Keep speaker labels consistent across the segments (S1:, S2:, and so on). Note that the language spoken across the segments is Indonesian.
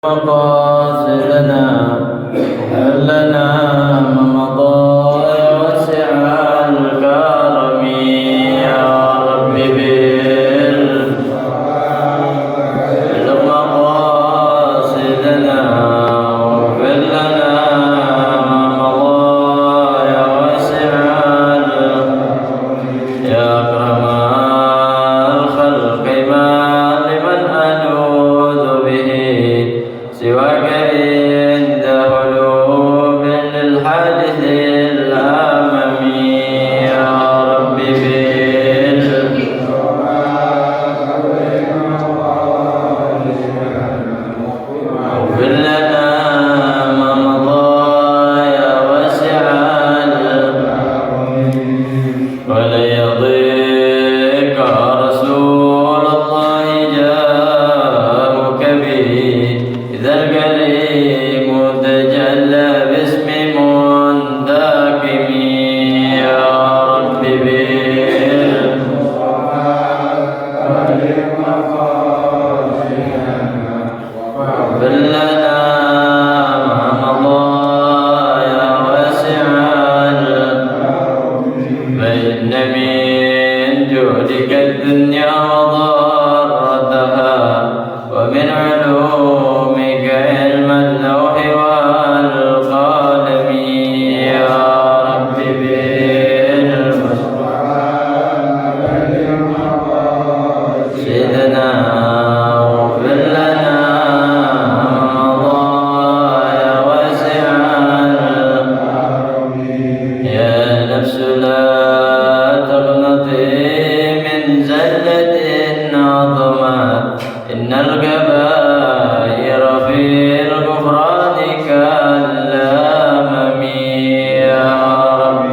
S1: مقاصدنا هل لنا مضى وسع الكرم يا رب مقاصدنا واغفر لنا مضى وسع يا أكرم الخلق ما لمن ألوذ به سواك عند قلوب للحادث الأمم يا رب اغفر لنا ما مضى يا واسع ولا يضيق رسول الله جاءك به إذا الكريم تجلى باسم منتقم يا رب اغفر لنا ما مضى يا واسع فإن من جودك الدنيا وضرتها ومن علومك علم اللوح والقلم يا رب سيدنا واغفر لنا ما مضى يا واسع يا نفس لا تقنطي من زلة عظمت إن الكبائر في الغفران كالأمم يا رب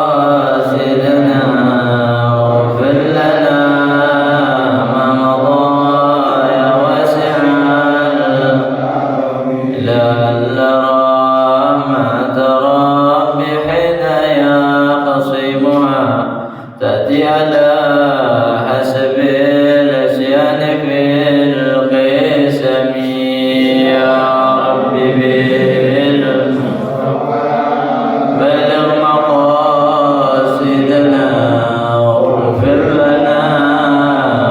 S1: قاصدنا واغفر لنا ما مضى يا واسع لعل رحمة ربي حين يقصمها تأتي على حسب العصيان في القسم يا رب بلغ مقاصدنا واغفر لنا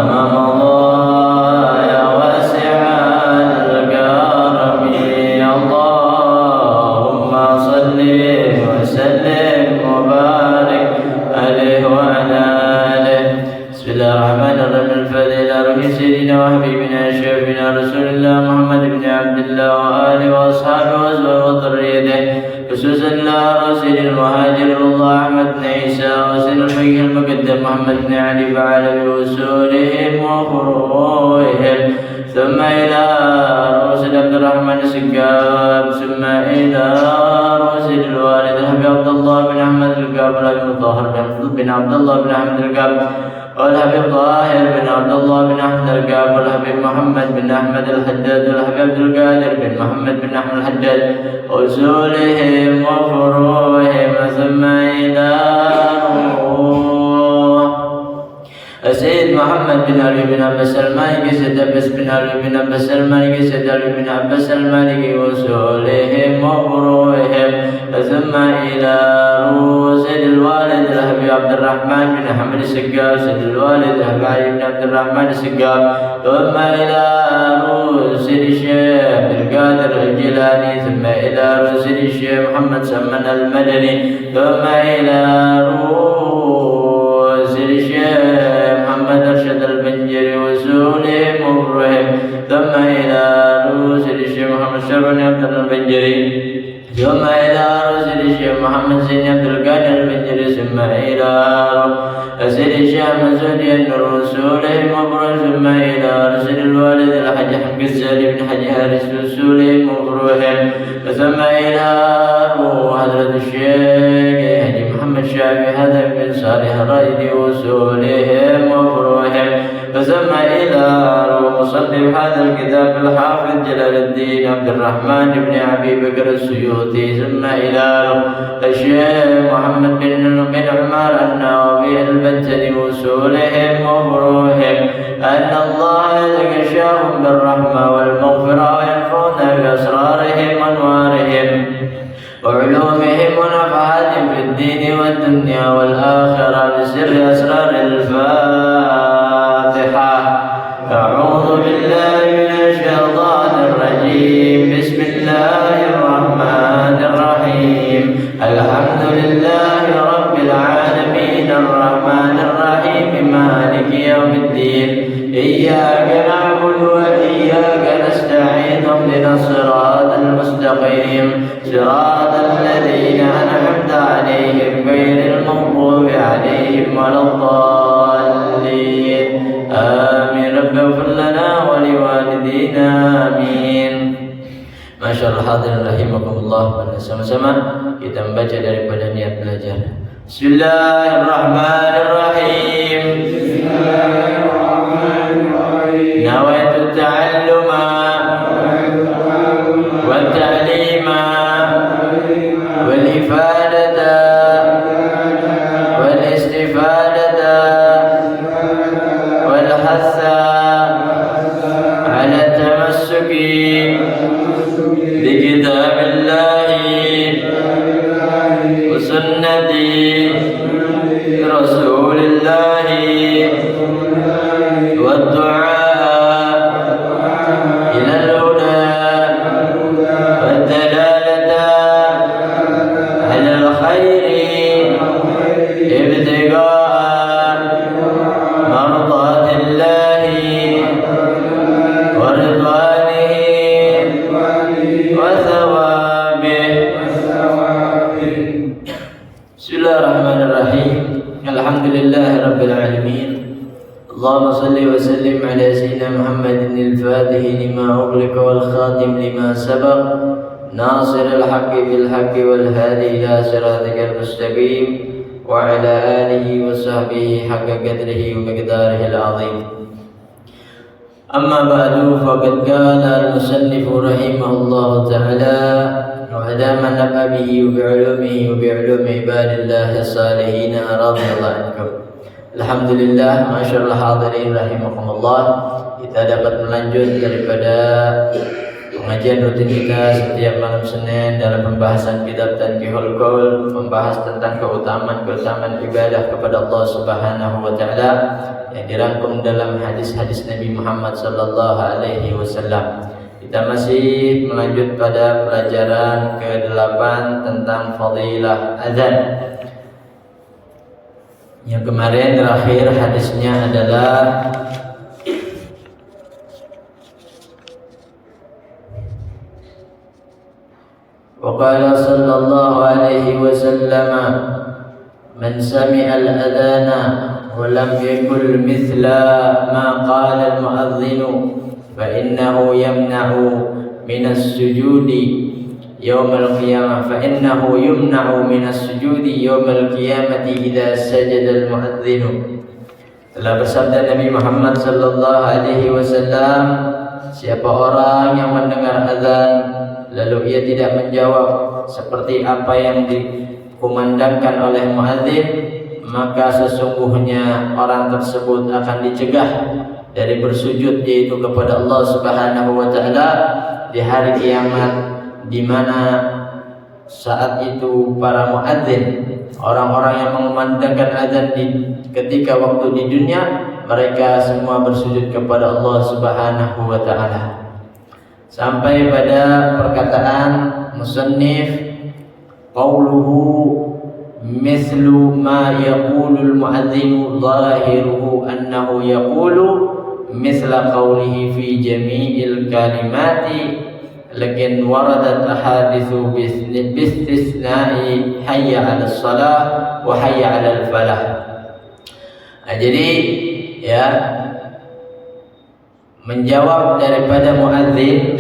S1: ما مضى يا واسع الكرم اللهم صل وسلم وبارك عليه وعلى آله بسم الله الرحمن الرحيم الفاتحة إلى روح سيدنا وحبيبنا شفيعنا رسول الله محمد بن عبد الله وآله وأصحابه وأزواجه وذريته خصوصا إلى رسول المهاجر الله أحمد بن عيسى وسيد الفقيه المقدم محمد بن علي فعل بوصولهم وفروعهم ثم إلى رسول عبد الرحمن السقاب ثم إلى رسول الوالد الحبيب عبد الله بن أحمد القاب والحبيب طاهر بن عبد الله بن أحمد القاب والحبيب طاهر بن عبد الله بن أحمد القاب والحبيب محمد بن أحمد الحداد والحبيب عبد القادر بن محمد بن أحمد الحداد وأصولهم وفروعهم ثم إلى سيد محمد بن علي بن عباس المالكي سيد عباس بن علي بن عباس المالكي سيد علي بن عباس المالكي وصولهم وفروعهم ثم إلى سيد الوالد الحبيب عبد الرحمن بن حمد السقاف سيد الوالد الحبيب علي بن عبد الرحمن السقاف ثم إلى سيد الشيخ عبد القادر الجيلاني ثم إلى سيد الشيخ محمد سمن المدني ثم إلى سيد الشيخ محمد أرشد البنجري وسولهم وفروعهم ثم إلى سيد الشيخ محمد شربني عبد البنجري ثم إلى رسول الشيخ محمد زين عبد القادر البنجري ثم إلى رسول الشيخ مسعود النور رسولهم وفروعهم ثم إلى رسول الوالد الحاج حمد السالي بن حاج حارس رسولهم وفروعهم ثم إلى حضرة الشيخ حاج محمد شافي هذا بن صالح الرائد وصولهم وفروعهم ثم إلى مصنف هذا الكتاب الحافظ جلال الدين عبد الرحمن بن أبي بكر السيوطي ثم إلى الشيخ محمد بن عمار النووي البتة وصولهم وفروعهم يوم الدين إياك نعبد وإياك نستعين اهدنا الصراط المستقيم صراط الذين أنعمت عليهم غير المغضوب عليهم ولا الضالين آمين رب اغفر لنا ولوالدينا آمين. Masyaallah hadirin rahimakumullah, pada sama-sama kita membaca daripada niat belajar. Bismillahirrahmanirrahim. Nawaitu ta'alluma wa ta'lima wal ifadata wal istifadata wal hassa ala tamassuki bi kitabillahi wa sunnati rasulillahi wa du'a اللهم صل وسلم على سيدنا محمد الفاتح لما أغلق والخاتم لما سبق ناصر الحق بالحق والهادي إلى صراطك المستقيم وعلى آله وصحبه حق قدره ومقداره العظيم. أما بعد فقد قال المصنف رحمه الله تعالى وأدام نفع به وبعلومه وبعلوم عباد الله الصالحين رضي الله عنكم. Alhamdulillah, masyaallah hadirin rahimakumullah, kita dapat melanjut daripada pengajian rutin kita setiap malam Senin dalam pembahasan kitab Tanqihul Qaul, membahas tentang keutamaan ibadah kepada Allah Subhanahu wa taala yang dirangkum dalam hadis-hadis Nabi Muhammad sallallahu alaihi wasallam. Kita masih melanjut pada pelajaran ke-8 tentang fadilah azan. Yang kemarin terakhir hadisnya adalah Waqala sallallahu alaihi wasallam man sami'a al-adhana wa lam yakul mithla ma qala al-mu'adhdhin fa innahu yamna'u min as-sujudi يوم القيامة فإنه يمنع من السجود يوم القيامة إذا سجد المؤذن. Telah bersabda Nabi Muhammad sallallahu alaihi wasallam, siapa orang yang mendengar azan lalu ia tidak menjawab seperti apa yang dikumandangkan oleh muadzin, maka sesungguhnya orang tersebut akan dicegah dari bersujud yaitu kepada Allah Subhanahu wa taala di hari kiamat, di mana saat itu para muadzin, orang-orang yang mengumandangkan azan ketika waktu di dunia, mereka semua bersujud kepada Allah Subhanahu wa taala. Sampai pada perkataan musannif, qauluhu mithlu ma yaqulul muadzinu zahiruhu annahu yaqulu mithla qawlihi fi jami'il kalimati, lakin waradat ahaditsu bistisna'i hayya 'alas shalah wa hayya 'alal falah. Jadi ya, menjawab daripada muadzin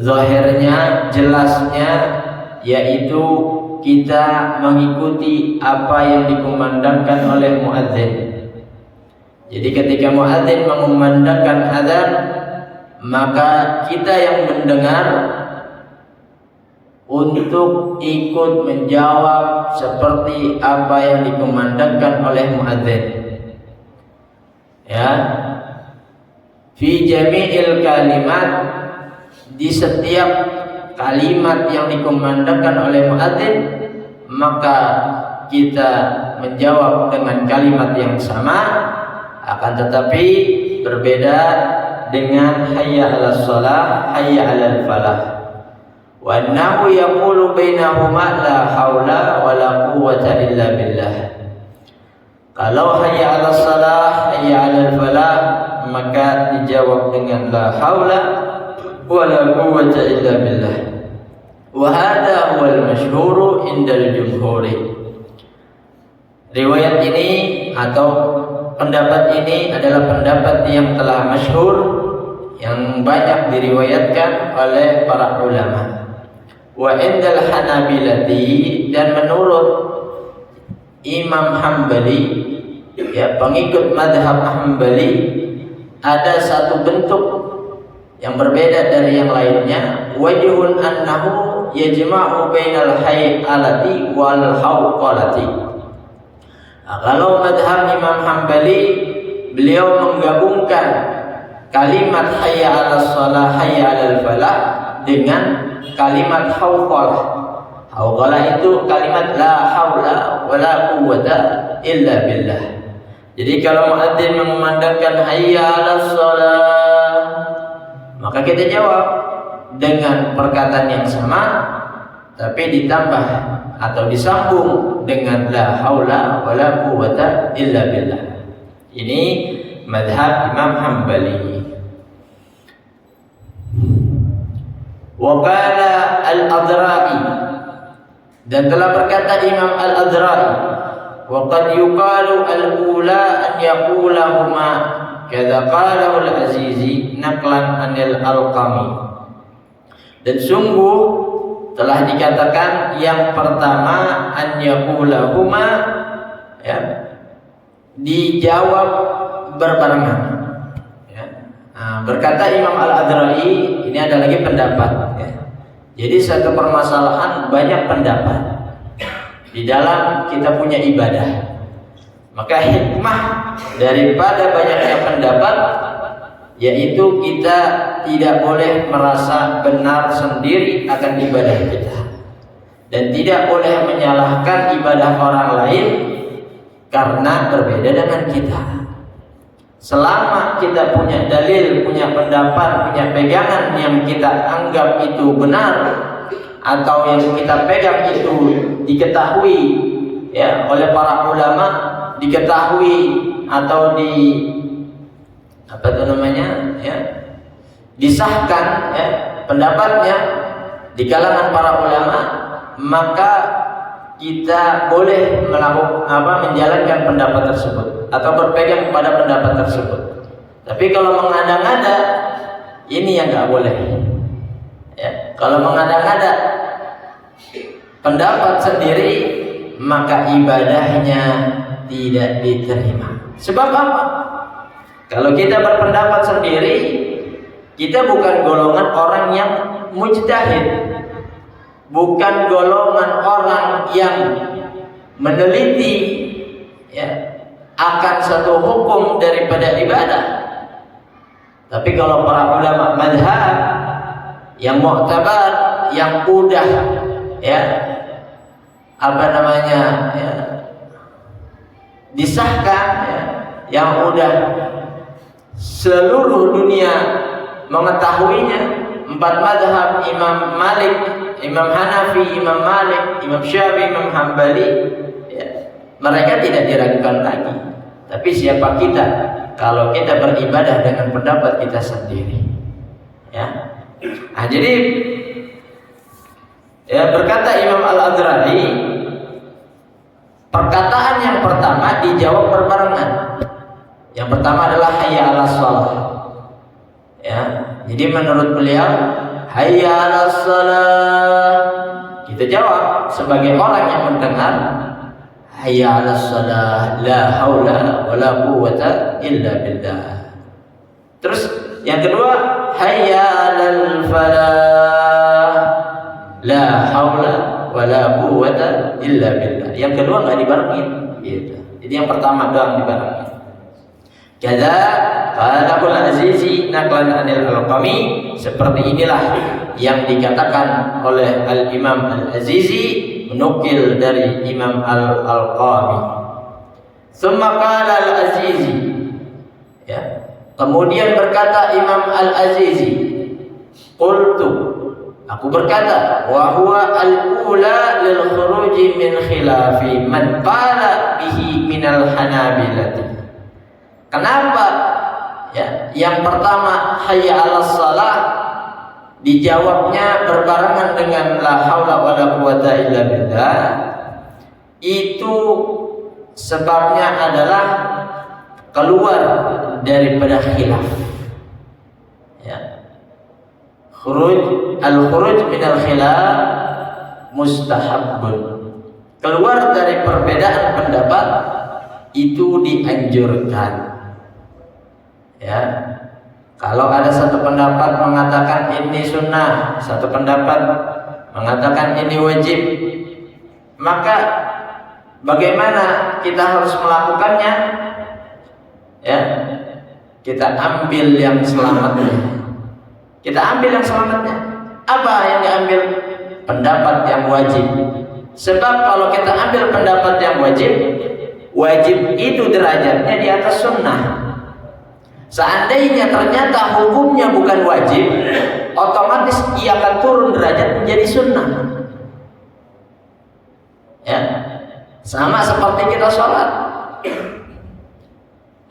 S1: zahirnya, jelasnya yaitu kita mengikuti apa yang dikumandangkan oleh muadzin. Jadi ketika muadzin mengumandangkan azan, maka kita yang mendengar untuk ikut menjawab seperti apa yang dikumandangkan oleh muadzin. Ya, fi jami'il kalimat, di setiap kalimat yang dikumandangkan oleh muadzin, maka kita menjawab dengan kalimat yang sama, akan tetapi berbeda dengan hayya 'alas shalah, hayya 'alal falah. Wa annahu yaqulu bainahuma la haula wa la quwwata illa billah. Kalau hayya 'alas salah, hayya 'alal falah, maka dijawab dengan la haula wala quwwata illa billah. Wa hadha huwal masyhuru indal jumhuri. Riwayat ini atau pendapat ini adalah pendapat yang telah masyhur, yang banyak diriwayatkan oleh para ulama. Wa indal Hanabilati, dan menurut Imam Hambali, ya, pengikut madhab Hambali, ada satu bentuk yang berbeda dari yang lainnya. Wajhun annahu yajma'u bainal hay'alati wal hawqalati. Nah, kalau madhab Imam Hambali, beliau menggabungkan kalimat hayya 'alas shalah, hayya 'alal falah dengan kalimat hawqalah. Hawqalah itu kalimat la haula wala quwwata illa billah. Jadi kalau muadzin mengumandangkan hayya 'alas shalah, maka kita jawab dengan perkataan yang sama, tapi ditambah atau disambung dengan la haula wala quwwata illa billah. Ini madhab Imam Hambali. Wa qala al-Adra'i, dan telah berkata Imam al-Adra'i, wa qad yuqalu al-ula an yaqulahuma kadza qalahu al-Azizi naqlan anil Alqami. Dan sungguh telah dikatakan yang pertama an yaqulahuma, ya, dijawab berbarengan, ya. Nah, berkata Imam al-Adra'i, ini ada lagi pendapat, ya. Jadi satu permasalahan banyak pendapat di dalam kita punya ibadah. Maka hikmah daripada banyaknya pendapat yaitu kita tidak boleh merasa benar sendiri akan ibadah kita, dan tidak boleh menyalahkan ibadah orang lain karena berbeda dengan kita. Selama kita punya dalil, punya pendapat, punya pegangan yang kita anggap itu benar, atau yang kita pegang itu diketahui, ya, oleh para ulama, diketahui atau disahkan, ya, pendapatnya di kalangan para ulama, maka kita boleh menjalankan pendapat tersebut atau berpegang pada pendapat tersebut. Tapi kalau mengada-ngada, ini yang nggak boleh, ya. Kalau mengada-ngada pendapat sendiri, maka ibadahnya tidak diterima. Sebab apa? Kalau kita berpendapat sendiri, kita bukan golongan orang yang mujtahid, bukan golongan orang yang meneliti, ya, akan satu hukum daripada ibadah. Tapi kalau para ulama madhab yang mu'tabar, yang udah, ya, ya, disahkan, ya, yang udah seluruh dunia mengetahuinya, 4 madhab, Imam Malik, Imam Hanafi, Imam Malik, Imam Syafi'i, Imam Hambali, ya, mereka tidak diragukan lagi. Tapi siapa kita kalau kita beribadah dengan pendapat kita sendiri, ya. Nah, jadi, ya, berkata Imam Al-Adra'i, perkataan yang pertama dijawab berbarengan. Yang pertama adalah hayya 'alas shalah, ya. Jadi menurut beliau hayya 'alas shalah, kita jawab sebagai orang yang mendengar hayya 'alas shalah, la haula wala quwwata illa billah. Terus yang kedua hayya 'alal falah, la haula wala quwwata illa billah. Yang kedua enggak dibarengin, gitu. Jadi yang pertama doang dibarengin. Kadza qalahul Azizi naqlan anil Alqami, seperti inilah yang dikatakan oleh Al-Imam Al-Azizi menukil dari Imam Al-Alqami. Tsumma qala Al-Azizi, ya, kemudian berkata Imam Al-Azizi, qultu, Aku berkata, wa huwa al-ula lil khuruji min khilafi man qala bihi minal hanabilati. Kenapa? Ya, yang pertama hayya 'alas shalah dijawabnya berbarengan dengan la haula wala quwata illa billah. Itu sebabnya adalah keluar daripada khilaf. Ya. Al-khuruj minal khilaf mustahabbun. Keluar dari perbedaan pendapat itu dianjurkan. Ya. Kalau ada satu pendapat mengatakan ini sunnah, satu pendapat mengatakan ini wajib, maka bagaimana kita harus melakukannya? Ya. Kita ambil yang selamatnya. Kita ambil yang selamatnya. Apa yang diambil? Pendapat yang wajib. Sebab kalau kita ambil pendapat yang wajib, wajib itu derajatnya di atas sunnah. Seandainya ternyata hukumnya bukan wajib, otomatis ia akan turun derajat menjadi sunnah. Ya, sama seperti kita sholat.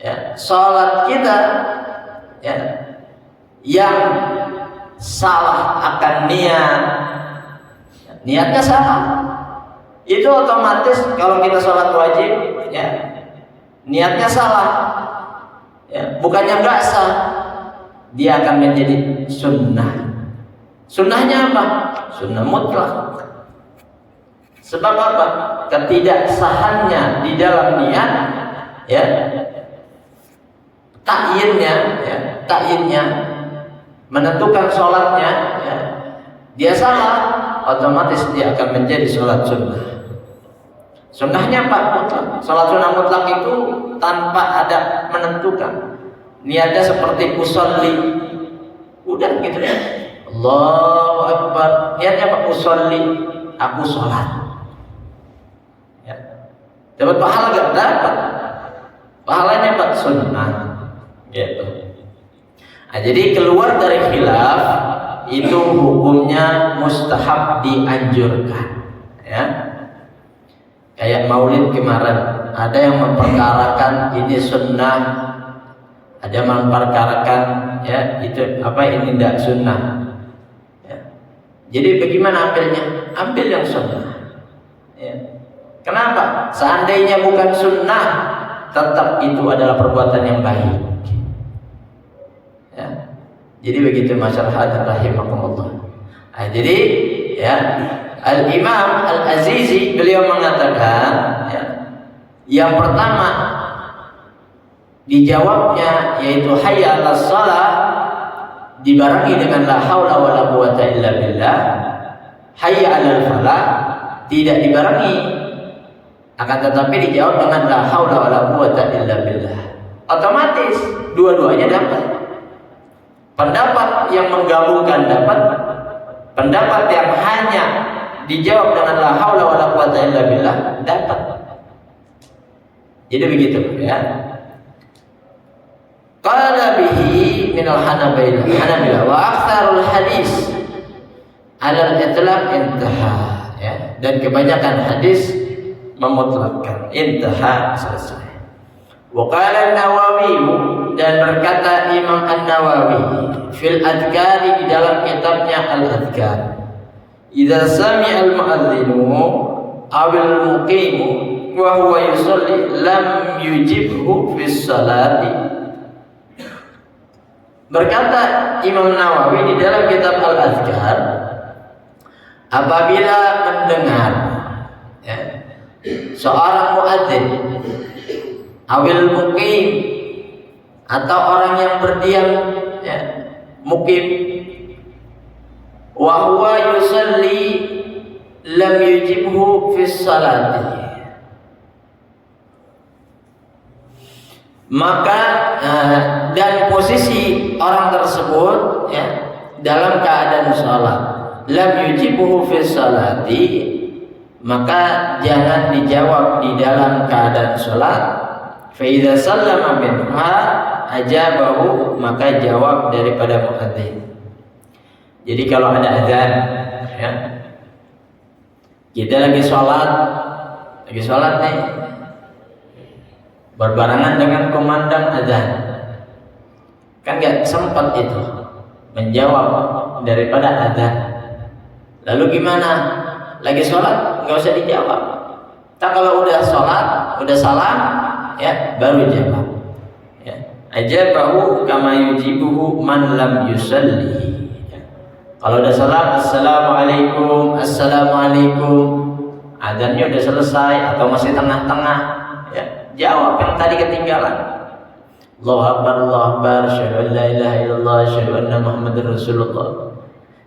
S1: Ya, sholat kita, ya, yang salah akan niatnya salah, itu otomatis kalau kita sholat wajib, ya, niatnya salah, ya, bukannya nggak sah, dia akan menjadi sunnah. Sunnahnya apa? Sunnah mutlak. Sebab apa? Ketidaksahannya di dalam niat, ya, takyinnya menentukan sholatnya, ya, dia salah, otomatis dia akan menjadi sholat sunnah. Sunnahnya apa? Mutlak. Sholat sunnah mutlak itu tanpa ada menentukan. Niatnya seperti usolli, udah gitu ya. Allahu Akbar. Niatnya apa? Usolli, aku sholat. Ya. Dapat pahala gak? Dapat. Pahalanya apa? Sunnah. Gitu. Nah, jadi keluar dari khilaf itu hukumnya mustahab, dianjurkan. Ya. Kayak maulid kemarin, ada yang memperkarakan ini sunnah, ada yang memperkarakan, ya, itu apa, ini tidak sunnah. Ya. Jadi bagaimana ambilnya? Ambil yang sunnah. Ya. Kenapa? Seandainya bukan sunnah, tetap itu adalah perbuatan yang baik. Ya. Jadi begitu masyarakat rahimakumullah. Nah, jadi ya, Al-Imam Al-Azizi beliau mengatakan, ya, yang pertama dijawabnya yaitu hayya 'alas shalah dibarengi dengan la haula wala quwata illa billah. Hayya 'alal falah tidak dibarengi, akan tetapi dijawab dengan la haula wala quwata illa billah. Otomatis dua-duanya dapat. Pendapat yang menggabungkan dapat, pendapat yang hanya dijawab dengan la haula wala quwata illa billah dapat. Jadi begitu, ya. Qala bihi minal hanabilah wa aktsarul hadis alal itlaq intaha, ya. Dan kebanyakan hadis memutlakkan, intaha, selesai. Wa qala an-Nawawi, dan berkata Imam An-Nawawi fil adhkar, di dalam kitabnya Al-Adhkar, idza sami'a al-mu'adzinu awil muqimu wa huwa yusalli lam yujibhu fis salati. Berkata Imam Nawawi di dalam kitab Al-Adhkar, apabila mendengar, ya, seorang muadzin awil muqim, atau orang yang berdiam, ya, muqim, wa huwa yusalli lam yujibhu fis salati, maka dan posisi orang tersebut, ya, dalam keadaan sholat, lam yujibhu fis salati, maka jangan dijawab di dalam keadaan sholat. Fa idza sallama minha ajabahu, maka jawab daripada muadzin. Jadi kalau ada azan, ya, kita lagi sholat nih, berbarengan dengan kumandang azan, kan nggak sempat itu menjawab daripada azan. Lalu gimana? Lagi sholat nggak usah dijawab. Tak kalau udah sholat, udah salam, ya baru jawab. Ya. Ajabahu kama yujibuhu man lam yusalli. Ya. Kalau udah salam, assalamualaikum, assalamualaikum, azannya udah selesai atau masih tengah-tengah, ya jawab yang tadi ketinggalan. Allahu Akbar, Allahu Akbar, asyhadu an la ilaha illallah, asyhadu anna Muhammadar Rasulullah.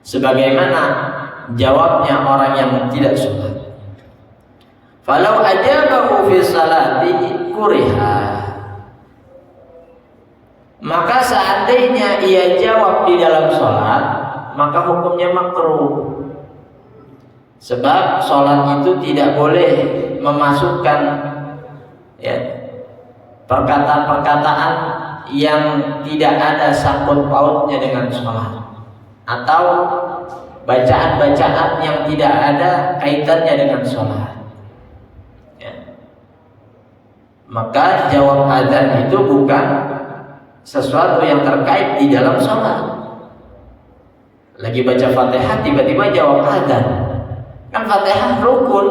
S1: Sebagaimana jawabnya orang yang tidak sholat. Falau ajabahu fi salati kuriha. Maka seandainya ia jawab di dalam sholat, maka hukumnya makruh. Sebab sholat itu tidak boleh memasukkan, ya, perkataan-perkataan yang tidak ada sangkut pautnya dengan sholat, atau bacaan-bacaan yang tidak ada kaitannya dengan sholat. Maka jawab azan itu bukan sesuatu yang terkait di dalam sholat. Lagi baca Fatihah tiba-tiba jawab azan, kan Fatihah rukun,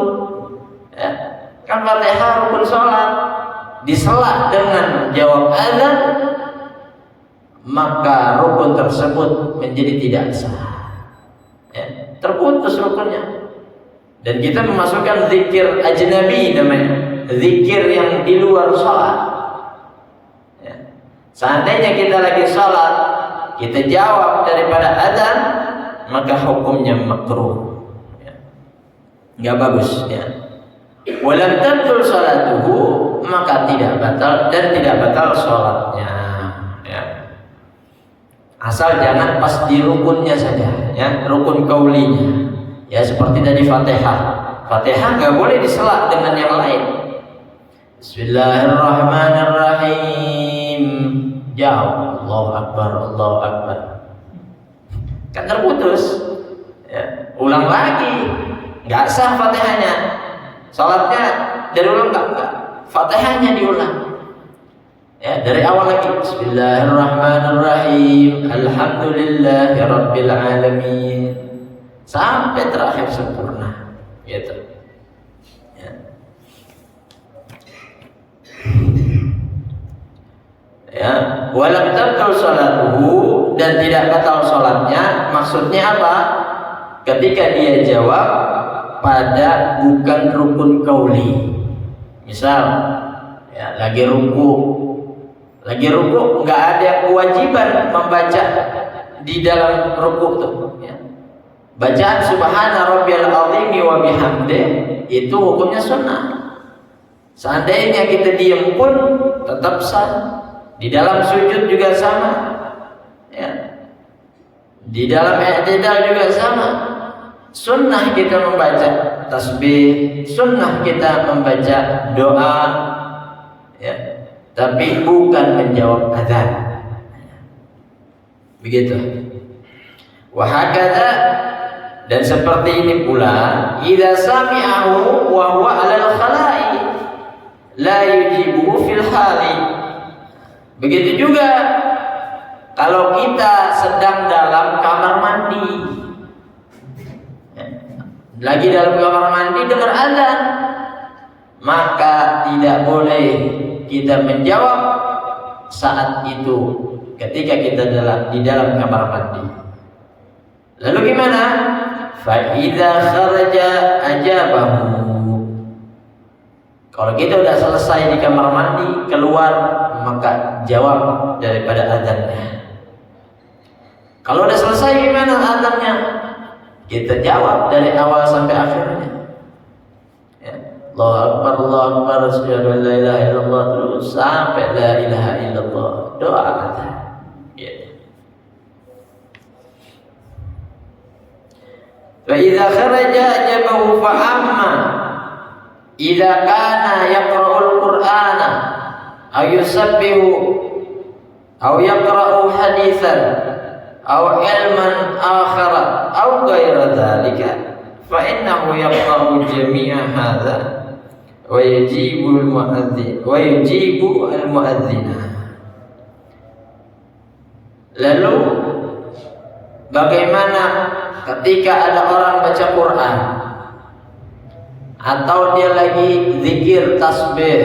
S1: ya. Kan Fatihah rukun sholat, disela dengan jawab azan, maka rukun tersebut menjadi tidak sah, ya. Terputus rukunnya. Dan kita memasukkan zikir ajnabi namanya, zikir yang di luar sholat, ya. Seandainya kita lagi sholat, kita jawab daripada azan, maka hukumnya makruh, ya. Nggak bagus, ya. Walam tabtul sholatuhu, maka tidak batal dan tidak batal sholatnya, ya. Asal jangan pas di rukunnya saja, ya, rukun kaulinya, ya, seperti tadi Fatihah. Fatihah nggak boleh disela dengan yang lain. Bismillahirrahmanirrahim. Jawab Allahu Akbar, Allahu Akbar. Kan terputus, ya. Ulang lagi, nggak sah Fatihahnya. Salatnya dari ulang enggak. Fatihahnya diulang. Ya, dari awal lagi. Bismillahirrahmanirrahim. Alhamdulillahirabbil alamin. Sampai terakhir sempurna. Gitu. Ya, walam tabtul salatuhu, dan tidak batal salatnya. Maksudnya apa? Ketika dia jawab pada bukan rukun kauli. Misal, ya, lagi ruku nggak ada kewajiban membaca di dalam ruku tuh, ya. Bacaan subhana rabbiyal azim wa bihamdih itu hukumnya sunnah. Seandainya kita diam pun tetap sah. Di dalam sujud juga sama, ya. Di dalam i'tidal juga sama. Sunnah kita membaca tasbih, sunnah kita membaca doa, ya. Tapi bukan menjawab azan. Begitu. Wa hakadha, dan seperti ini pula, idza sami'ahu wa huwa 'alal khala'i la yujibuhu fil hali. Begitu juga kalau kita sedang dalam kamar mandi, lagi dalam kamar mandi dengar azan, maka tidak boleh kita menjawab saat itu ketika kita di dalam kamar mandi. Lalu gimana? Fa idza kharaja ajabahu. Kalau kita udah selesai di kamar mandi, keluar, maka jawab daripada azannya. Kalau udah selesai gimana azannya? Kita jawab dari awal sampai akhirnya. Ya. Allahu Akbar, Allahu Akbar, asyhadu an la ilaha illallah, terus sampai la ilaha illallah. Doa azan. Ya. Fa idza kharaja ajabahu fa amma idza kana yaqra'ul Qur'ana aw yusabbihu aw yaqra'u haditsan aw ilman akhar aw ghaira dzalika fa innahu yaqta'u jami'a hadza wa yajibu al-mu'adzina. Lalu bagaimana ketika ada orang baca Quran atau dia lagi zikir tasbih,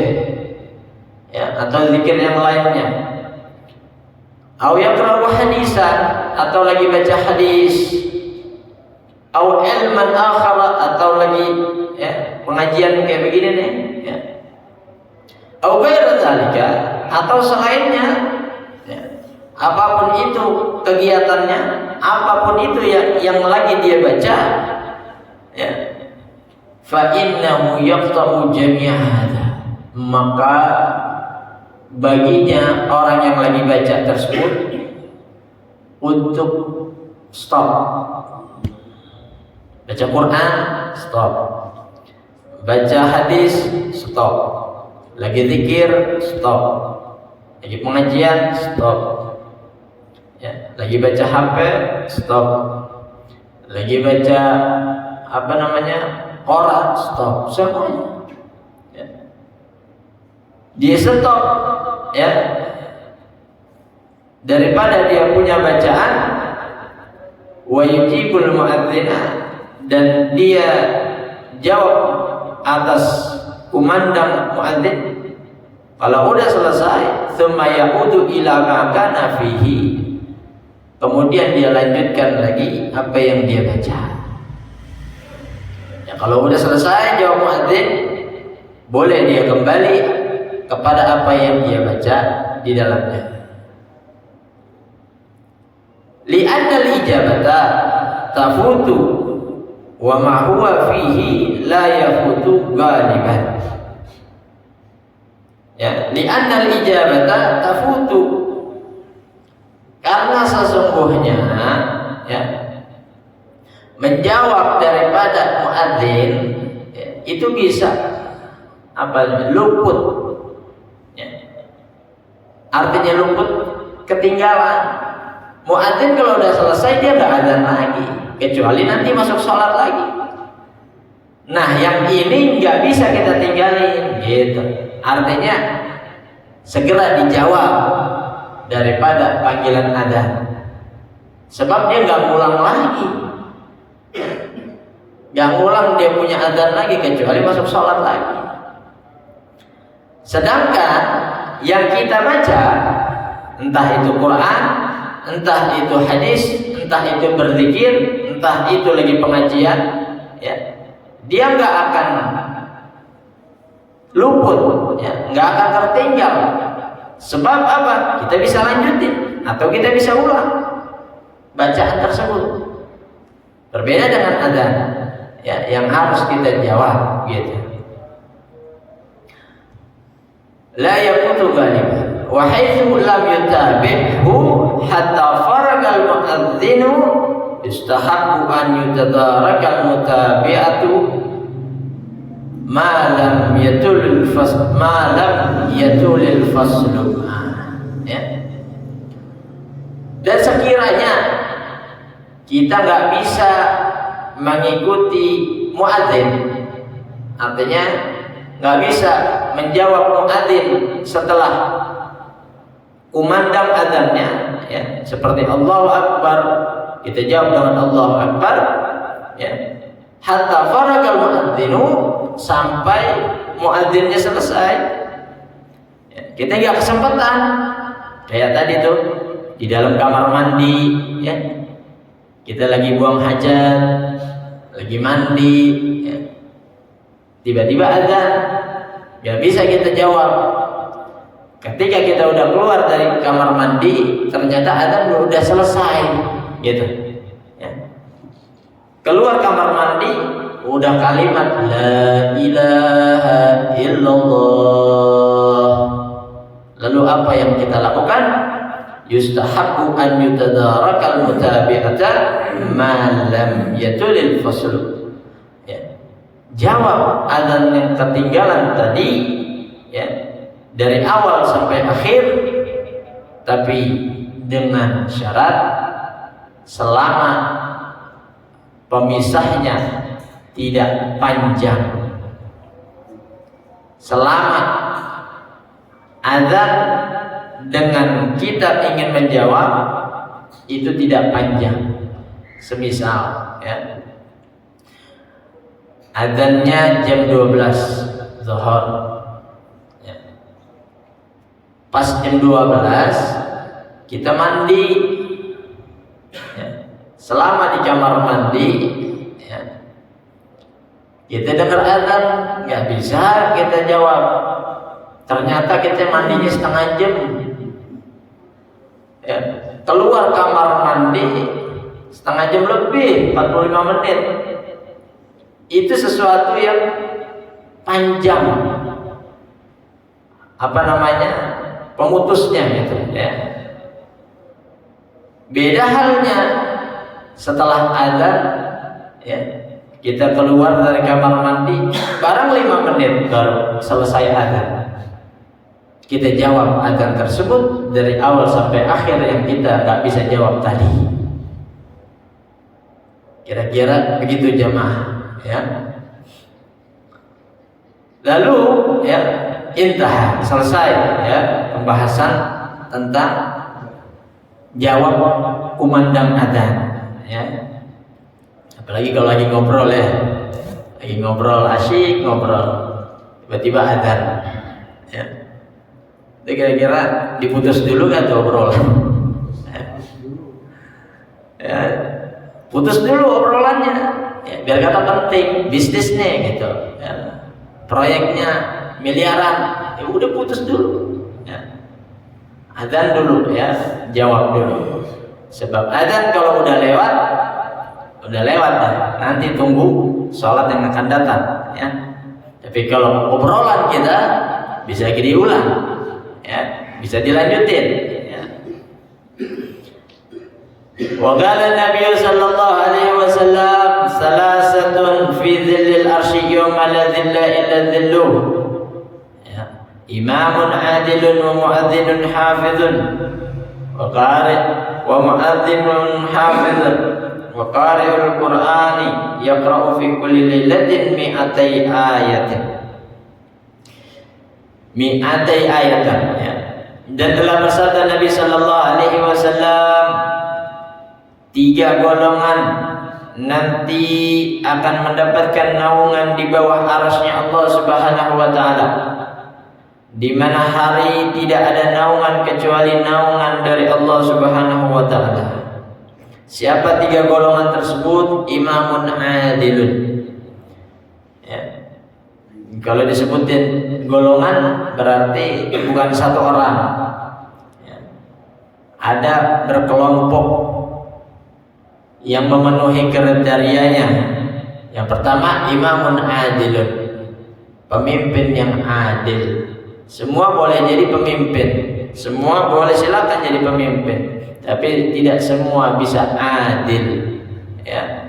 S1: ya, atau zikir yang lainnya, atau yaqra'u hadisan, atau lagi baca hadis, atau ilman akhar, atau lagi ya, pengajian kayak begini nih, ya, atau ghaira dzalika, atau selainnya, ya, apapun itu kegiatannya, apapun itu yang lagi dia baca, ya, fa innahu yaqta'u jami'a hadza, maka baginya orang yang lagi baca tersebut untuk stop. Baca Quran, stop. Baca hadis, stop. Lagi zikir, stop. Lagi pengajian, stop. Ya, lagi baca HP, stop. Lagi baca koran, stop. Semuanya. Ya. Dia stop, ya. Daripada dia punya bacaan, wa yujibul mu'adzina, dan dia jawab atas kumandang muadzin. Kalau udah selesai, tsumma yaudu ila ma kana fihi, kemudian dia lanjutkan lagi apa yang dia baca. Ya, kalau udah selesai jawab muadzin, boleh dia kembali kepada apa yang dia baca di dalamnya. Li'anna al-ijabata tafutu wa ma huwa fihi la yafutu ghaliban. Ya, li'anna al-ijabata tafutu, karena sesungguhnya, ya, menjawab daripada muadzin, ya, itu bisa luput, ya. Artinya luput, ketinggalan. Muadzin kalau udah selesai dia nggak adzan lagi, kecuali nanti masuk sholat lagi. Nah, yang ini nggak bisa kita tinggalin, gitu. Artinya segera dijawab daripada panggilan adzan, sebab dia nggak ngulang lagi, nggak ngulang dia punya adzan lagi kecuali masuk sholat lagi. Sedangkan yang kita baca, entah itu Quran, entah itu hadis, entah itu berzikir, entah itu lagi pengajian, ya, dia nggak akan luput, ya, nggak akan tertinggal. Sebab apa? Kita bisa lanjutin atau kita bisa ulang bacaan tersebut. Berbeda dengan adzan, ya, yang harus kita jawab, gitu. La yaqutu ghaliban wa haitsu lam yutabi'hu hatta faragal mu'adzinu istahabbu an yutadarakal mutabi'atu ma lam yatul faslu, ya. Dan sekiranya kita nggak bisa mengikuti muadzin, artinya nggak bisa menjawab muadzin setelah kumandang adzannya, ya, seperti Allahu Akbar, kita jawab dengan Allahu Akbar, ya, hatta faragal muadzinu, sampai muadzinnya selesai, ya, kita nggak kesempatan kayak tadi tuh di dalam kamar mandi, ya, kita lagi buang hajat, lagi mandi, ya, tiba-tiba adzan, nggak bisa kita jawab. Ketika kita udah keluar dari kamar mandi, ternyata adzan udah selesai, gitu, ya. Keluar kamar mandi, udah kalimat la ilaha illallah. Lalu apa yang kita lakukan? Yustahabbu an yutadarakal mutabi'ata ma lam yatulil fasl, ya. Jawab adzan yang ketinggalan tadi, ya, dari awal sampai akhir, tapi dengan syarat selama pemisahnya tidak panjang. Selama azan dengan kita ingin menjawab itu tidak panjang. Semisal ya, azannya jam 12 zuhur ya. Pas jam 12 kita mandi ya. Selama di kamar mandi ya, kita dengar azan, nggak bisa kita jawab. Ternyata kita mandinya setengah jam ya. Keluar kamar mandi setengah jam lebih, 45 menit. Itu sesuatu yang panjang, apa namanya, pemutusnya gitu ya. Beda halnya setelah azan ya, kita keluar dari kamar mandi barang 5 menit baru selesai azan. Kita jawab azan tersebut dari awal sampai akhir yang kita nggak bisa jawab tadi. Kira-kira begitu jamaah ya. Lalu ya, intah, selesai ya pembahasan tentang jawab kumandang adzan ya. Apalagi kalau lagi ngobrol ya, lagi ngobrol asyik ngobrol, tiba-tiba adzan ya. Jadi kira-kira diputus dulu kan ngobrol ya, putus dulu obrolannya ya, biar kata penting bisnisnya gitu ya. Proyeknya miliaran ya udah putus dulu ya. Adzan dulu ya, jawab dulu. Sebab adzan kalau udah lewat lah. Nanti tunggu sholat yang akan datang ya. Tapi kalau obrolan kita bisa diulang ya, bisa dilanjutin ya. Wa qala Nabi sallallahu alaihi wasallam salasatun fi dhillil arsy yawma la dhilla illa dhilluh ya. Imamun adilun wa muadzinun hafizun wa qari wa muadzinun hafizun wa qari'ul qur'ani yaqra'u fi kulli lailatin mi'atai ayatan ya. Dan telah bersabda Nabi sallallahu alaihi wasallam, 3 golongan nanti akan mendapatkan naungan di bawah arasy-Nya Allah Subhanahu wa taala, di mana hari tidak ada naungan kecuali naungan dari Allah Subhanahu wa taala. Siapa 3 golongan tersebut? Imamun adilun ya. Kalau disebutin golongan berarti bukan satu orang ya. Ada berkelompok yang memenuhi kriterianya. Yang pertama, imamun adilun, pemimpin yang adil. Semua boleh jadi pemimpin, semua boleh silakan jadi pemimpin, tapi tidak semua bisa adil ya.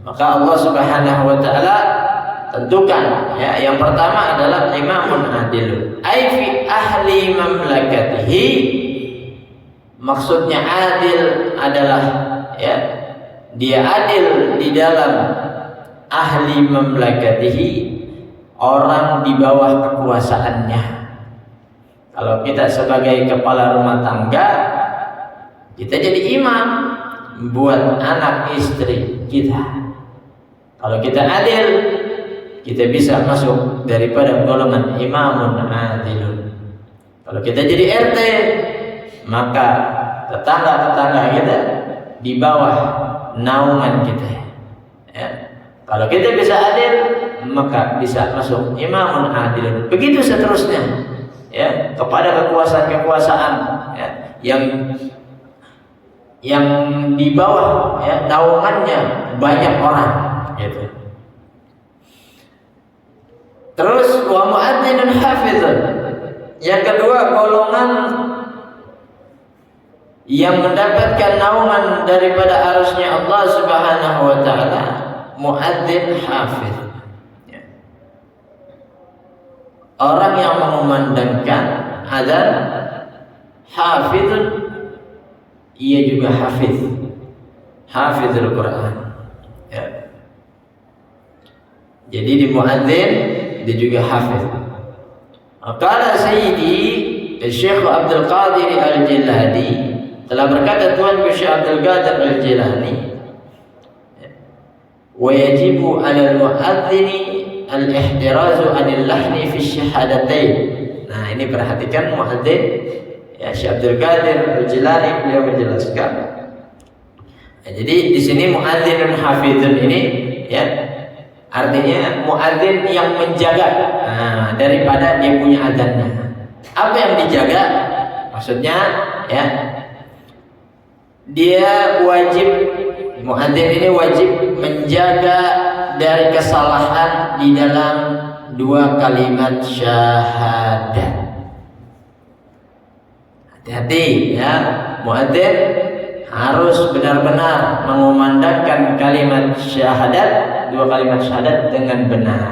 S1: Maka Allah Subhanahu wa taala tentukan ya, yang pertama adalah imamun adilun, ai fi ahli mamlakatihi. Maksudnya adil adalah ya, dia adil di dalam ahli mamlakatihi, orang di bawah kekuasaannya. Kalau kita sebagai kepala rumah tangga, kita jadi imam buat anak istri kita. Kalau kita adil, kita bisa masuk daripada golongan imamun adilun. Kalau kita jadi RT, maka tetangga-tetangga kita di bawah naungan kita ya. Kalau kita bisa adil, maka bisa masuk imamun adilun. Begitu seterusnya ya, kepada kekuasaan-kekuasaan ya, yang di bawah ya, naungannya banyak orang gitu. Terus wa muadzinun hafizun, yang kedua golongan yang mendapatkan naungan daripada arasy-Nya Allah Subhanahu wa taala, muadzin hafiz ya. Orang yang mengumandangkan azan, hafizun, ia juga hafiz hafizul Quran. Ya. Jadi di muadzin dia juga hafiz. Qala Sayyidi Syekh Abdul Qadir Al-Jilani, telah berkata Tuan Syekh Abdul Qadir Al-Jilani, wa yajibu 'ala al-mu'adzini al-ihtirazu 'anil lahni fi syahadatain. Nah, ini perhatikan muadzin ya, Syekh Abdul Qadir Al-Jilani beliau menjelaskan. Nah, jadi di sini muadzinun hafizun ini ya artinya muadzin yang menjaga daripada dia punya azannya. Apa yang dijaga? Maksudnya ya dia wajib, muadzin ini wajib menjaga dari kesalahan di dalam 2 kalimat syahadat. Hati-hati ya, muadzin harus benar-benar mengumandangkan kalimat syahadat, 2 kalimat syahadat dengan benar.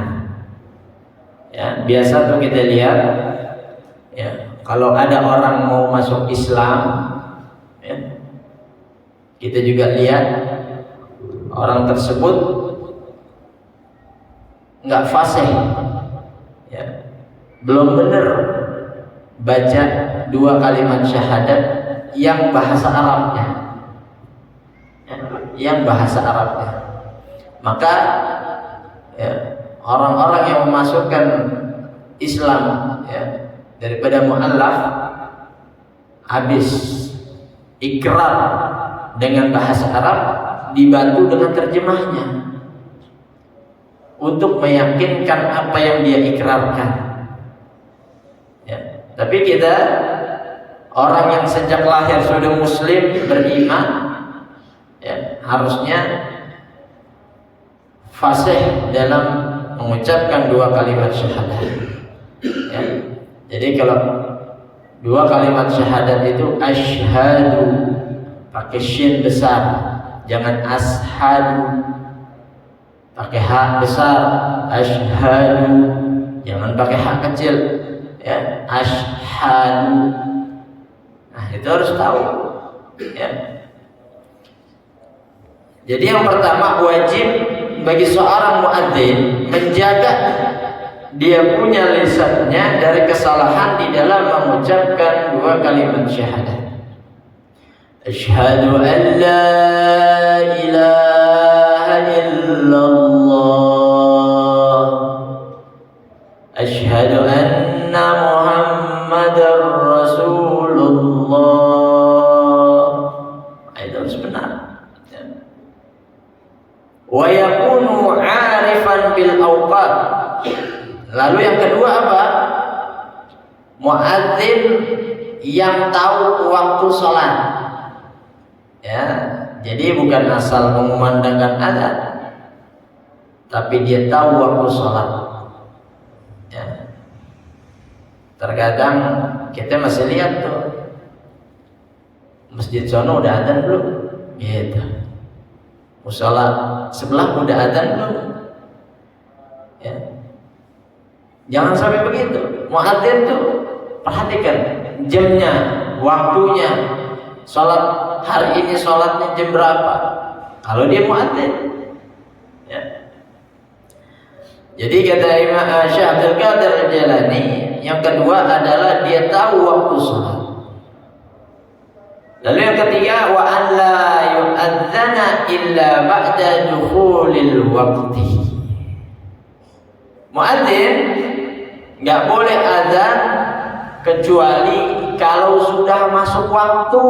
S1: Ya, biasa tuh kita lihat ya, kalau ada orang mau masuk Islam ya, kita juga lihat orang tersebut nggak fasih ya, belum benar baca 2 kalimat syahadat yang bahasa Arabnya ya, yang bahasa Arabnya. Maka ya, orang-orang yang memasukkan Islam ya, daripada mu'allaf habis ikrar dengan bahasa Arab, dibantu dengan terjemahnya untuk meyakinkan apa yang dia ikrarkan ya. Tapi kita orang yang sejak lahir sudah muslim, beriman ya, harusnya fasih dalam mengucapkan 2 kalimat syahadat ya. Jadi kalau 2 kalimat syahadat itu asyhadu pakai shin besar, jangan ashadu pakai ha besar, asyhadu jangan pakai ha kecil ya, asyhadu. Nah, itu harus tahu ya. Jadi yang pertama, wajib bagi seorang muadzin menjaga dia punya lisannya dari kesalahan di dalam mengucapkan 2 kalimat syahadat. Asyhadu an la ilaha illallah, asyhadu anna Muhammadar Rasulullah. Itu harus benar. Wa yakunu 'arifan bil awqat. Lalu yang kedua apa? Muadzin yang tahu waktu sholat ya. Jadi bukan asal mengumandangkan azan, tapi dia tahu waktu sholat ya. Terkadang kita masih lihat tuh masjid sono udah azan belum gitu, musala sebelah udah azan belum ya. Jangan sampai begitu. Muadzin tuh perhatikan jamnya, waktunya, sholat hari ini sholatnya jam berapa. Kalau dia muadzin ya. Jadi kata Imam Syekh Abdul Qadir Al-Jilani, yang kedua adalah dia tahu waktu sholat. Lalu yang ketiga, wa an la yu'adzana illa ba'da dukhulil waqti. Muadzin nggak boleh azan kecuali kalau sudah masuk waktu.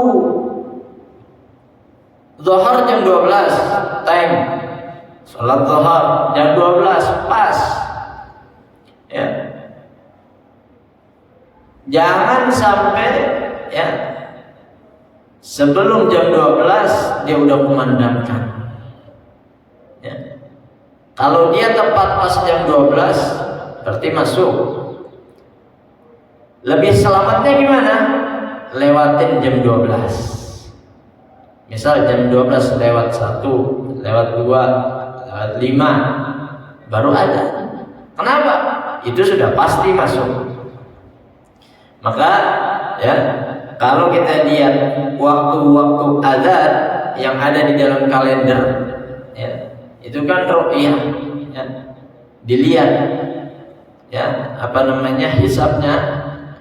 S1: Zuhur jam 12 time, sholat zuhur jam 12 pas ya. Jangan sampai ya sebelum jam 12 dia udah kumandangkan ya. Kalau dia tepat pas jam 12 berarti masuk. Lebih selamatnya gimana? Lewatin jam 12. Misal jam 12 lewat 1, lewat 2, lewat 5 baru ada. Kenapa? Itu sudah pasti masuk. Maka ya, kalau kita lihat waktu-waktu azan yang ada di dalam kalender, ya, itu kan ru'yah, ya, dilihat, ya, apa namanya, hisabnya,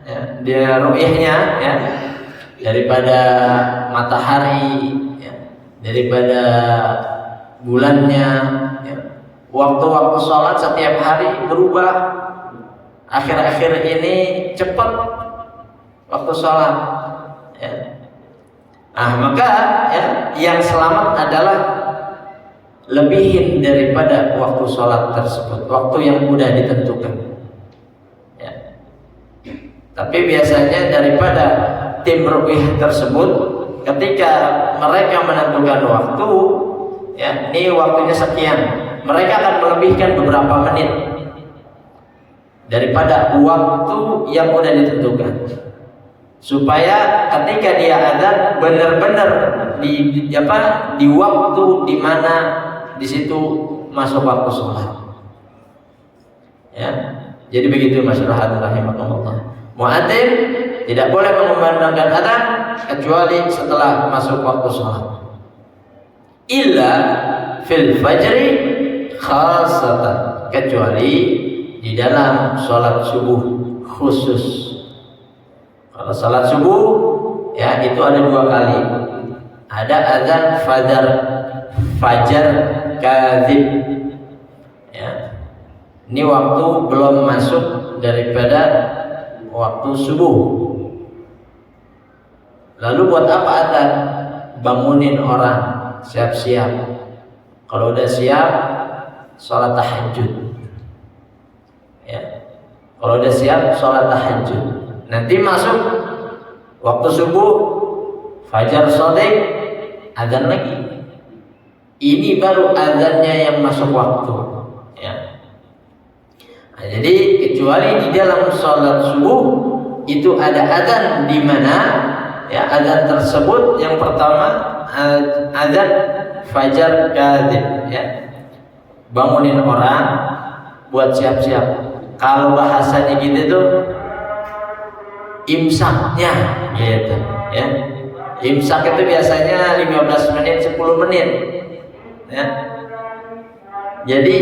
S1: ya, dia ru'yahnya, ya, daripada matahari, ya, daripada bulannya, ya. Waktu-waktu sholat setiap hari berubah. Akhir-akhir ini cepat waktu sholat, ya. Nah, maka ya, yang selamat adalah lebihin daripada waktu sholat tersebut, waktu yang mudah ditentukan, ya. Tapi biasanya daripada tim ru'yah tersebut, ketika mereka menentukan waktu, ya, ini waktunya sekian, mereka akan melebihkan beberapa menit daripada waktu yang udah ditentukan, supaya ketika dia adzan benar-benar di waktu di mana di situ masuk waktu sholat, ya. Jadi begitu masyarakat rahimakumullah. Muadzin tidak boleh mengumandangkan adzan kecuali setelah masuk waktu sholat, illa fil fajri khasatan, kecuali di dalam sholat subuh khusus. Kalau sholat subuh, ya, itu ada 2 kali. Ada adzan fajar kadzib, ya. Ini waktu belum masuk daripada waktu subuh. Lalu buat apa adzan? Bangunin orang, siap-siap. Kalau udah siap, sholat tahajud, ya. Kalau udah siap, sholat tahajud. Nanti masuk waktu subuh, fajar shadiq, adzan lagi. Ini baru adzannya yang masuk waktu, ya. Nah, jadi kecuali di dalam sholat subuh itu ada adzan, di mana, ya, adzan tersebut yang pertama adzan fajar kadzib, ya. Bangunin orang buat siap-siap. Kalau bahasanya gitu tuh imsaknya, gitu, ya. Imsak itu biasanya 15 menit, 10 menit, ya. Jadi,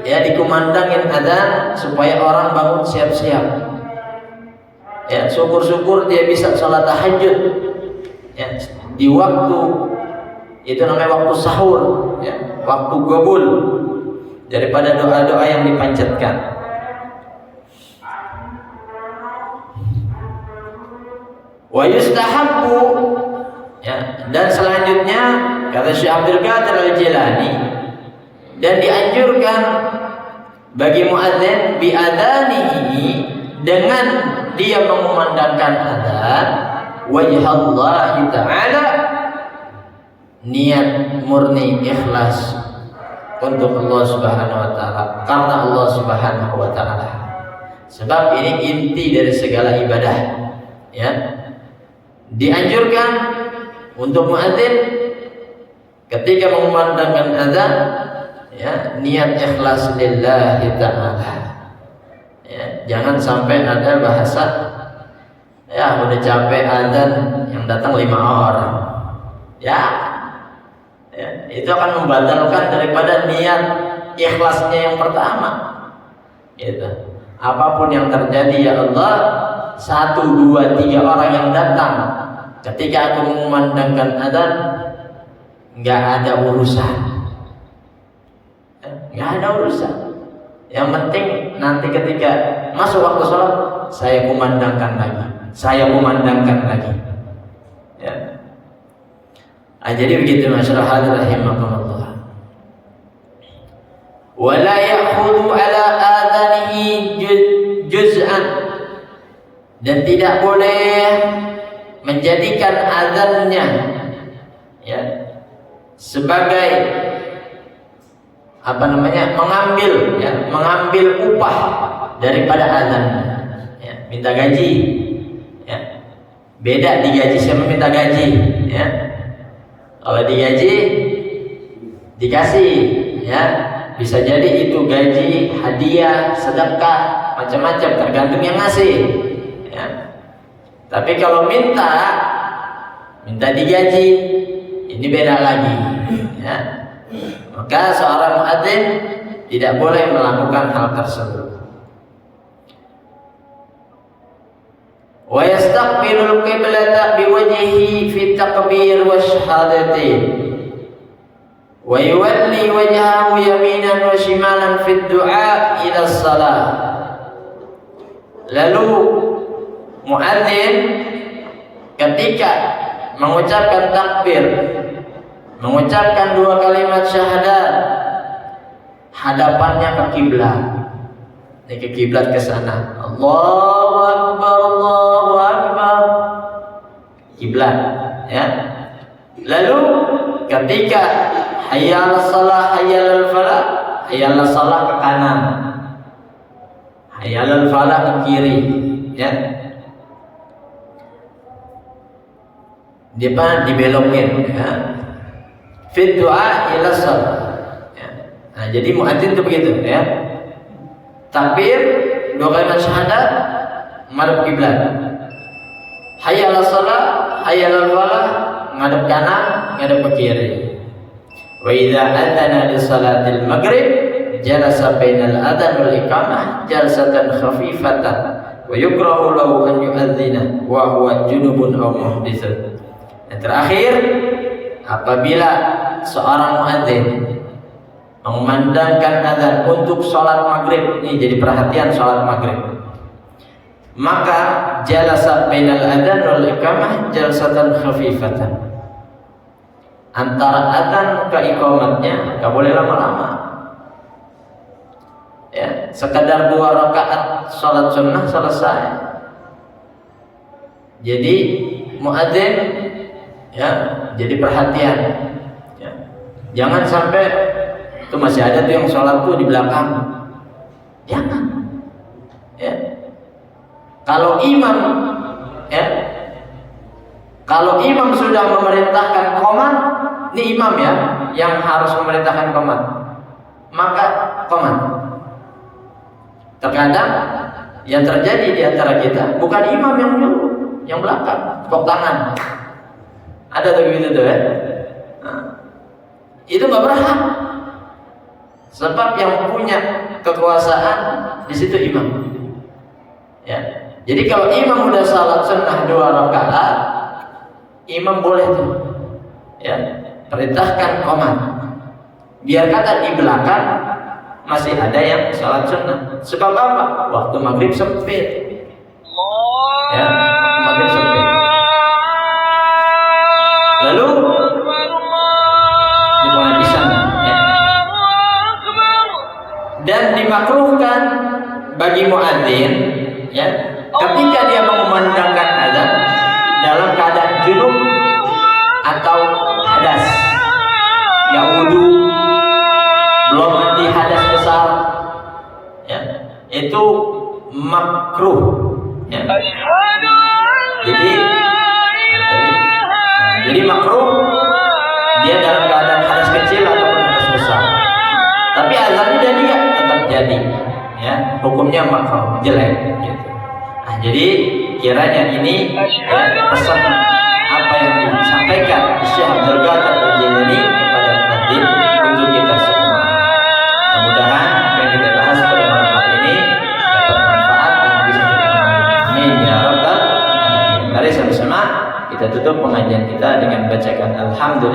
S1: ya, dikumandangin adzan supaya orang bangun siap-siap, ya. Syukur-syukur dia bisa sholat tahajud, ya, di waktu itu namanya waktu sahur, ya, waktu gobul, daripada doa-doa yang dipanjatkan. Wa yustahabbu, ya, dan selanjutnya kata Syekh Abdul Qadir Al-Jilani, dan dianjurkan bagi muadzin bi adzanihi, dengan dia mengumandangkan adzan wajhallahi ta'ala, niat murni ikhlas untuk Allah Subhanahu wa taala, karena Allah Subhanahu wa taala. Sebab ini inti dari segala ibadah, ya. Dianjurkan untuk muadzin ketika mengumandangkan azan, ya, niat ikhlas lillahi ta'ala, ya. Jangan sampai ada bahasa, ya, udah capek azan yang datang 5 orang, ya, ya, itu akan membatalkan daripada niat ikhlasnya yang pertama, gitu. Apapun yang terjadi, ya Allah, 1, 2, 3 orang yang datang ketika aku mengumandangkan adzan, nggak ada urusan, nggak ada urusan. Yang penting nanti ketika masuk waktu sholat, saya kumandangkan lagi, saya kumandangkan lagi, ya. Nah, jadi begitu masyarakat rahimakumullah. Wala ya'khudhu ala adanihi juz'an, dan tidak boleh menjadikan azannya, ya, sebagai apa namanya, mengambil upah daripada azannya, ya. Minta gaji, ya. Beda digaji sama minta gaji, ya. Kalau digaji dikasih, ya, bisa jadi itu gaji, hadiah, sedekah, macam-macam, tergantung yang ngasih, ya. Tapi kalau minta digaji, Ini beda lagi, ya. Maka seorang muadzin tidak boleh melakukan hal tersebut. Wa yastaqbilul qiblata biwajhihi fi takbir wa syahadatin. Wa yuwalli wajhahu yaminan wa shimalan fi du'a ila shalah. Lalu muadzin ketika mengucapkan takbir, mengucapkan 2 kalimat syahadat, hadapannya ke kiblat. Ini ke kiblat ke sana. Allahu akbar, Allahu akbar. Kiblat, ya. Lalu ketika hayya 'alas shalah, hayya 'alal falah, hayya 'alas shalah ke kanan. Hayya 'alal falah ke kiri, ya. Dibelokin, ya. Fi du'a ila shalah. Ya. Nah, jadi muadzin itu begitu, ya. Takbir, 2 kalimat syahadat, madhab kiblat. Hayya 'alas shalah, hayya 'alal falah, ngadep kanan, ngadep ke kiri. Wa idza adzana li salatil maghrib jalasa bainal adzan wal iqamah jalsatan khafifatan wa yukrahu lahu an yu'adzina wa huwa junubun aw muhditsun. Yang terakhir, apabila seorang muadzin mengumandangkan azan untuk sholat maghrib, ini jadi perhatian sholat maghrib, maka jalasa bainal adzan wal iqamah jalsatan khafifatan. Antara adzan ke iqamatnya enggak boleh lama-lama. Ya, sekadar 2 rakaat sholat sunnah selesai. Jadi muadzin, ya, jadi perhatian, ya. Jangan sampai itu masih ada tuh yang sholat tuh di belakang. Jangan, ya. Kalau imam, ya, kalau imam sudah memerintahkan qomat, ini imam ya yang harus memerintahkan qomat, maka qomat. Terkadang yang terjadi di antara kita bukan imam yang menyuruh, yang belakang, tepuk tangan. Ada tuh begitu tuh, ya. Nah, itu nggak berhak. Sebab yang punya kekuasaan di situ imam. Ya. Jadi kalau imam udah salat sunnah 2 rakaat, imam boleh tuh, ya, perintahkan qomat. Biar kata di belakang masih ada yang salat sunnah. Sebab apa? Waktu maghrib sempit. Ya, waktu maghrib sempit. Lalu di penghabisan, ya. Dan dimakruhkan bagi muadzin, ya, ketika dia mengumandangkan azan dalam keadaan junub atau hadas, ya, wudu, belum mandi hadas besar, ya, itu makruh, ya. Jadi makruh dia dalam keadaan hadas kecil ataupun hadas besar. Tapi azannya jadi ya, tetap jadi, ya, hukumnya makruh, jelek, gitu. Nah, jadi kiranya ini, ya, pesan apa yang disampaikan Syekh Abdul Qadir Al-Jilani kepada muadzin untuk kita semua. Mudah-mudahan apa yang kita bahas pada malam hari ini dapat manfaat dan bisa kita amalkan. Amin ya rabbal alamin. Mari sama-sama kita tutup pengajian kita dengan bacakan alhamdulillah.